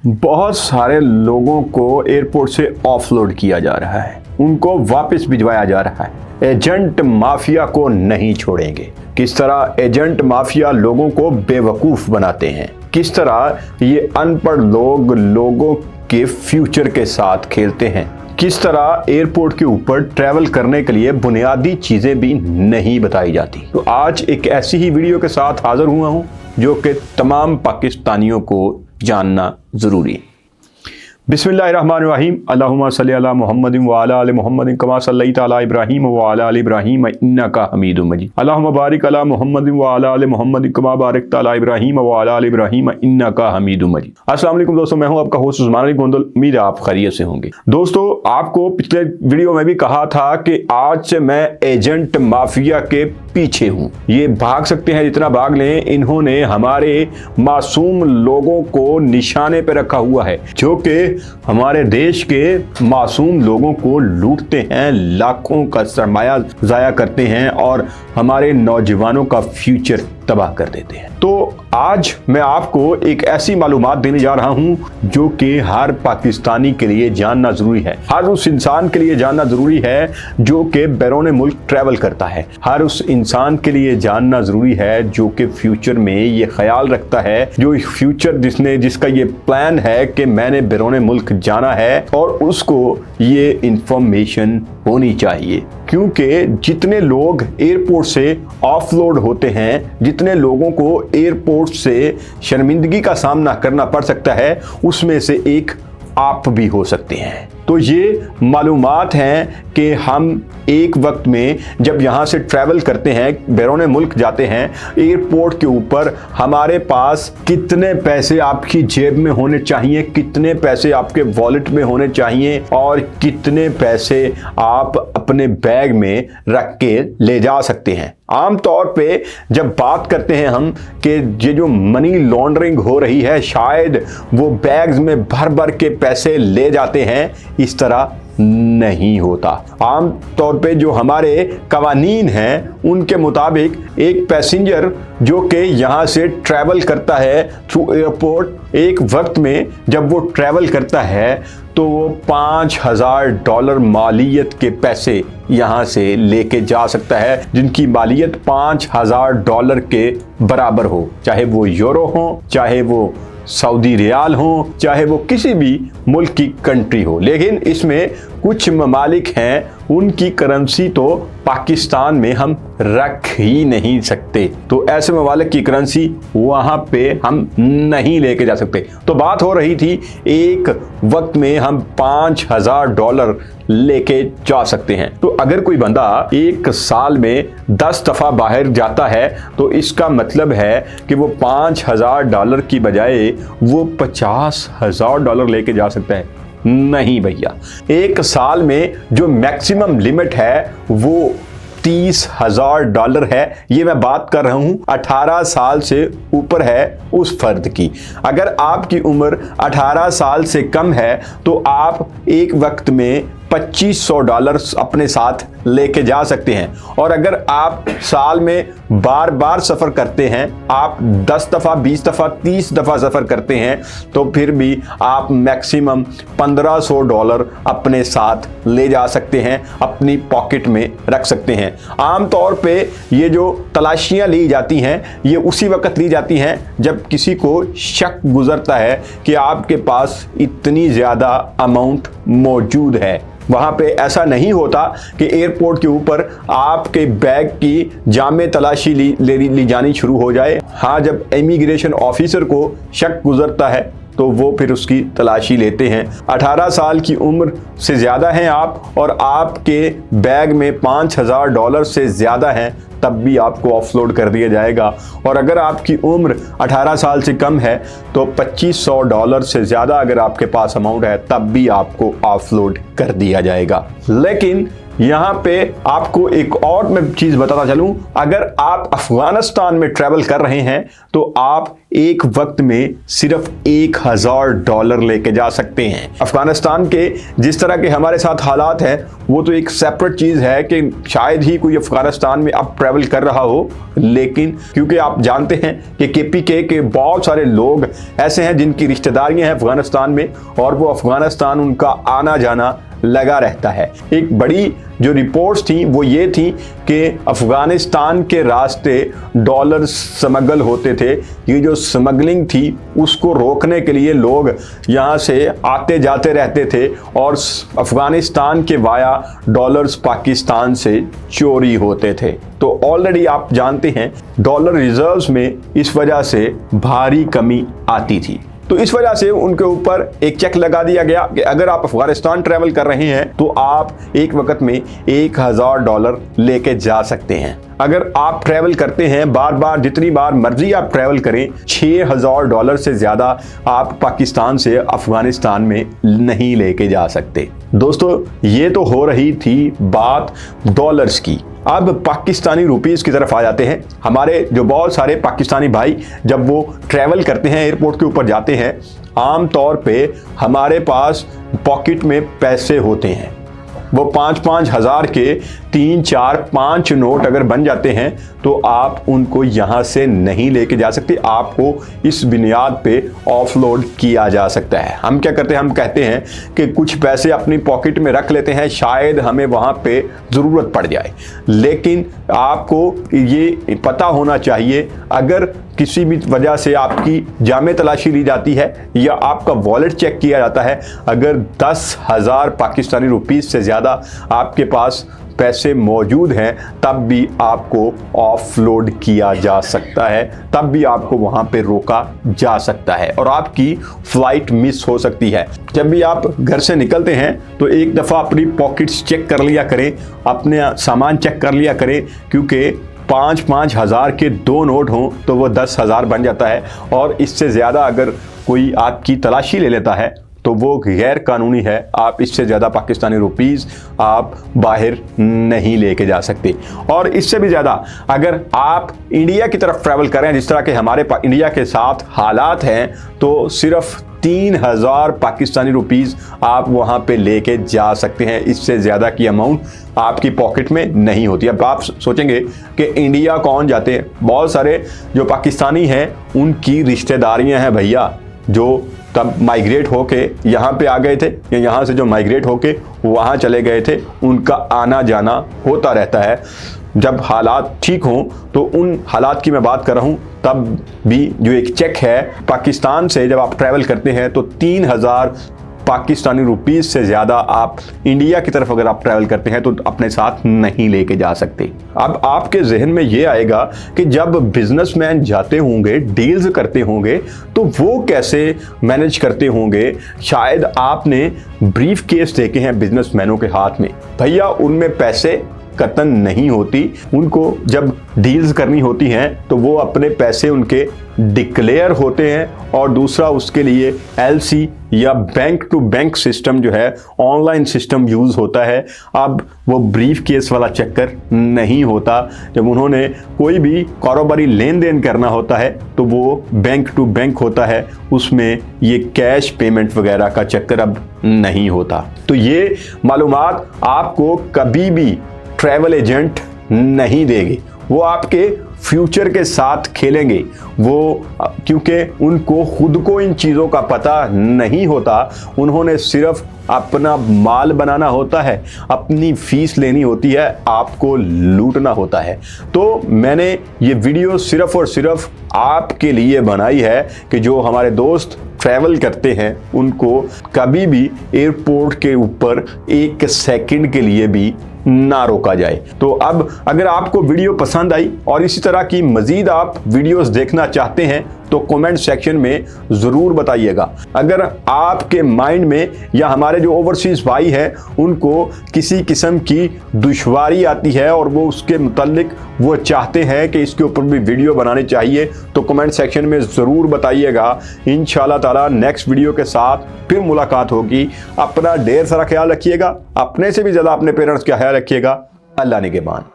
बहुत सारे लोगों को एयरपोर्ट से ऑफलोड किया जा रहा है, उनको वापस भिजवाया जा रहा है। एजेंट माफिया को नहीं छोड़ेंगे। किस तरह एजेंट माफिया लोगों को बेवकूफ बनाते हैं, किस तरह ये अनपढ़ लोगों के फ्यूचर के साथ खेलते हैं, किस तरह एयरपोर्ट के ऊपर ट्रैवल करने के लिए बुनियादी चीजें भी नहीं बताई जाती। तो आज एक ऐसी ही वीडियो के साथ हाजिर हुआ हूं जो कि तमाम पाकिस्तानियों को जानना जरूरी है। बिस्मिल्लाहिर्रहमानिर्रहीम। अल्लाहुम्मा सल्ली अला मुहम्मदिन व अला आलि मुहम्मदिन कमा सल्लैता अला इब्राहीम व अला आलि इब्राहीम इन्नका हमीदुम मजीद। अल्लाहुम्मा बारिक अला मुहम्मदिन व अला आलि मुहम्मदिन कमा बारकता अला इब्राहीम व अला आलि इब्राहीम इन्नका हमीदुम मजीद। अस्सलाम वालेकुम दोस्तों, मैं हूं आपका होस्ट उस्मान अली गोंदल। उम्मीद है आप खैरियत से होंगे। दोस्तों, आपको पिछले वीडियो में भी कहा था कि आज मैं एजेंट माफिया के पीछे हूं। ये भाग सकते हैं जितना भाग लें, इन्होंने हमारे मासूम लोगों को निशाने पे रखा हुआ है, जो कि हमारे देश के मासूम लोगों को लूटते हैं, लाखों का सरमाया जाया करते हैं और हमारे नौजवानों का फ्यूचर तबाह कर देते हैं। तो आज मैं आपको एक ऐसी मालूमात देने जा रहा हूं जो कि हर पाकिस्तानी के लिए जानना जरूरी है, हर उस इंसान के लिए जानना जरूरी है जो कि बैरून मुल्क ट्रैवल करता है, हर उस इंसान के लिए जानना जरूरी है जो कि फ्यूचर में ये ख्याल रखता है, जो फ्यूचर जिसका ये प्लान है कि मैंने बैरून मुल्क जाना है, और उसको ये इंफॉर्मेशन होनी चाहिए। क्योंकि जितने लोग एयरपोर्ट से ऑफलोड होते हैं, जितने लोगों को एयरपोर्ट से शर्मिंदगी का सामना करना पड़ सकता है, उसमें से एक आप भी हो सकते हैं। तो ये मालूमात हैं कि हम एक वक्त में जब यहाँ से ट्रैवल करते हैं, बैरून मुल्क जाते हैं, एयरपोर्ट के ऊपर हमारे पास कितने पैसे आपकी जेब में होने चाहिए, कितने पैसे आपके वॉलेट में होने चाहिए और कितने पैसे आप अपने बैग में रख के ले जा सकते हैं। आम तौर पे जब बात करते हैं हम कि ये जो मनी लॉन्ड्रिंग हो रही है, शायद वो बैग्स में भर भर के पैसे ले जाते हैं, इस तरह नहीं होता। आम तौर पे जो हमारे कवानीन हैं उनके मुताबिक एक पैसेंजर जो कि यहाँ से ट्रैवल करता है थ्रू एयरपोर्ट, एक वक्त में जब वो ट्रैवल करता है तो वो $5000 मालियत के पैसे यहाँ से लेके जा सकता है, जिनकी मालियत $5000 के बराबर हो, चाहे वो यूरो हो, चाहे वो सऊदी रियाल हो, चाहे वो किसी भी मुल्क की कंट्री हो। लेकिन इसमें कुछ ममालिक हैं उनकी करेंसी तो पाकिस्तान में हम रख ही नहीं सकते, तो ऐसे ममालिक की करेंसी वहां पे हम नहीं लेके जा सकते। तो बात हो रही थी एक वक्त में हम $5000 लेके जा सकते हैं। तो अगर कोई बंदा एक साल में 10 दफा बाहर जाता है तो इसका मतलब है कि वो $5000 की बजाय वो $50000 लेके जा सकता है। नहीं भैया, एक साल में जो मैक्सिमम लिमिट है वो $30,000 है। ये मैं बात कर रहा हूं 18 साल से ऊपर है उस फर्द की। अगर आपकी उम्र 18 साल से कम है तो आप एक वक्त में $2500 अपने साथ लेके जा सकते हैं। और अगर आप साल में बार बार सफ़र करते हैं, आप 10 दफ़ा, 20 दफ़ा, 30 दफ़ा सफ़र करते हैं, तो फिर भी आप मैक्सिमम $1500 अपने साथ ले जा सकते हैं, अपनी पॉकेट में रख सकते हैं। आम तौर पे ये जो तलाशियाँ ली जाती हैं ये उसी वक्त ली जाती हैं जब किसी को शक गुजरता है कि आपके पास इतनी ज़्यादा अमाउंट मौजूद है। वहाँ पे ऐसा नहीं होता कि एयरपोर्ट के ऊपर आपके बैग की जामे तलाशी ली जानी शुरू हो जाए। हाँ, जब इमिग्रेशन ऑफिसर को शक गुजरता है तो वो फिर उसकी तलाशी लेते हैं। 18 साल की उम्र से ज़्यादा हैं आप और आपके बैग में $5000 से ज़्यादा हैं, तब भी आपको ऑफलोड कर दिया जाएगा। और अगर आपकी उम्र 18 साल से कम है तो $2500 से ज़्यादा अगर आपके पास अमाउंट है तब भी आपको ऑफलोड कर दिया जाएगा। लेकिन यहाँ पे आपको एक और मैं चीज़ बताता चलूँ, अगर आप अफगानिस्तान में ट्रैवल कर रहे हैं तो आप एक वक्त में सिर्फ $1000 लेके जा सकते हैं। अफगानिस्तान के जिस तरह के हमारे साथ हालात हैं वो तो एक सेपरेट चीज़ है कि शायद ही कोई अफगानिस्तान में अब ट्रैवल कर रहा हो, लेकिन क्योंकि आप जानते हैं कि KPK के बहुत सारे लोग ऐसे हैं जिनकी रिश्तेदारियां हैं अफगानिस्तान में और वो अफगानिस्तान उनका आना जाना लगा रहता है। एक बड़ी जो रिपोर्ट्स थी वो ये थी कि अफगानिस्तान के रास्ते डॉलर स्मगल होते थे। ये जो स्मगलिंग थी उसको रोकने के लिए लोग यहाँ से आते जाते रहते थे और अफगानिस्तान के वाया डॉलर्स पाकिस्तान से चोरी होते थे। तो ऑलरेडी आप जानते हैं डॉलर रिजर्व्स में इस वजह से भारी कमी आती थी। तो इस वजह से उनके ऊपर एक चेक लगा दिया गया कि अगर आप अफगानिस्तान ट्रैवल कर रहे हैं तो आप एक वक्त में $1000 लेके जा सकते हैं। अगर आप ट्रैवल करते हैं बार बार, जितनी बार मर्जी आप ट्रैवल करें, $6000 से ज़्यादा आप पाकिस्तान से अफगानिस्तान में नहीं लेके जा सकते। दोस्तों, ये तो हो रही थी बात डॉलर्स की। अब पाकिस्तानी रुपीस की तरफ आ जाते हैं। हमारे जो बहुत सारे पाकिस्तानी भाई जब वो ट्रैवल करते हैं, एयरपोर्ट के ऊपर जाते हैं, आम तौर पे हमारे पास पॉकेट में पैसे होते हैं। वो 5-5 हज़ार के 3, 4, 5 नोट अगर बन जाते हैं तो आप उनको यहाँ से नहीं लेके जा सकते। आपको इस बुनियाद पे ऑफलोड किया जा सकता है। हम क्या करते हैं, हम कहते हैं कि कुछ पैसे अपनी पॉकेट में रख लेते हैं, शायद हमें वहाँ पे ज़रूरत पड़ जाए। लेकिन आपको ये पता होना चाहिए, अगर किसी भी वजह से आपकी जामे तलाशी ली जाती है या आपका वॉलेट चेक किया जाता है, अगर 10,000 पाकिस्तानी रुपीस से ज़्यादा आपके पास पैसे मौजूद हैं, तब भी आपको ऑफलोड किया जा सकता है, तब भी आपको वहाँ पे रोका जा सकता है और आपकी फ़्लाइट मिस हो सकती है। जब भी आप घर से निकलते हैं तो एक दफ़ा अपनी पॉकेट्स चेक कर लिया करें, अपने सामान चेक कर लिया करें, क्योंकि 5-5 हज़ार के 2 नोट हों तो वो 10,000 बन जाता है और इससे ज़्यादा अगर कोई आपकी तलाशी ले लेता है तो वो गैर कानूनी है। आप इससे ज़्यादा पाकिस्तानी रुपीस आप बाहर नहीं लेके जा सकते। और इससे भी ज़्यादा अगर आप इंडिया की तरफ ट्रैवल करें, जिस तरह के हमारे इंडिया के साथ हालात हैं, तो सिर्फ 3000 पाकिस्तानी रुपीस आप वहाँ पे लेके जा सकते हैं। इससे ज़्यादा की अमाउंट आपकी पॉकेट में नहीं होती। अब आप सोचेंगे कि इंडिया कौन जाते हैं, बहुत सारे जो पाकिस्तानी हैं उनकी रिश्तेदारियां हैं भैया, जो तब माइग्रेट होके यहाँ पे आ गए थे या यहाँ से जो माइग्रेट होके वहाँ चले गए थे, उनका आना जाना होता रहता है। जब हालात ठीक हों तो उन हालात की मैं बात कर रहा हूँ, तब भी जो एक चेक है पाकिस्तान से जब आप ट्रैवल करते हैं तो 3000 पाकिस्तानी रुपीस से ज़्यादा आप इंडिया की तरफ अगर आप ट्रैवल करते हैं तो अपने साथ नहीं लेके जा सकते। अब आपके जहन में ये आएगा कि जब बिजनेसमैन जाते होंगे, डील्स करते होंगे, तो वो कैसे मैनेज करते होंगे। शायद आपने ब्रीफ केस देखे हैं बिजनेसमैनों के हाथ में, भैया उनमें पैसे कतन नहीं होती। उनको जब डील्स करनी होती हैं तो वो अपने पैसे उनके डिक्लेयर होते हैं और दूसरा उसके लिए LC या बैंक टू बैंक सिस्टम जो है, ऑनलाइन सिस्टम यूज़ होता है। अब वो ब्रीफ केस वाला चक्कर नहीं होता। जब उन्होंने कोई भी कारोबारी लेन देन करना होता है तो वो बैंक टू बैंक होता है, उसमें ये कैश पेमेंट वगैरह का चक्कर अब नहीं होता। तो ये मालूमात आपको कभी भी ट्रैवल एजेंट नहीं देंगे, वो आपके फ्यूचर के साथ खेलेंगे। वो क्योंकि उनको खुद को इन चीज़ों का पता नहीं होता, उन्होंने सिर्फ अपना माल बनाना होता है, अपनी फीस लेनी होती है, आपको लूटना होता है। तो मैंने ये वीडियो सिर्फ और सिर्फ आपके लिए बनाई है कि जो हमारे दोस्त ट्रैवल करते हैं उनको कभी भी एयरपोर्ट के ऊपर 1 सेकंड के लिए भी ना रोका जाए। तो अब अगर आपको वीडियो पसंद आई और इसी तरह की मजीद आप वीडियोस देखना चाहते हैं तो कमेंट सेक्शन में ज़रूर बताइएगा। अगर आपके माइंड में या हमारे जो ओवरसीज़ भाई हैं उनको किसी किस्म की दुश्वारी आती है और वो उसके मुतालिक वो चाहते हैं कि इसके ऊपर भी वीडियो बनानी चाहिए, तो कमेंट सेक्शन में ज़रूर बताइएगा। इंशाल्लाह ताला नेक्स्ट वीडियो के साथ फिर मुलाकात होगी। अपना ढेर सारा ख्याल रखिएगा, अपने से भी ज़्यादा अपने पेरेंट्स का ख्याल रखिएगा। अल्लाह निगहबान।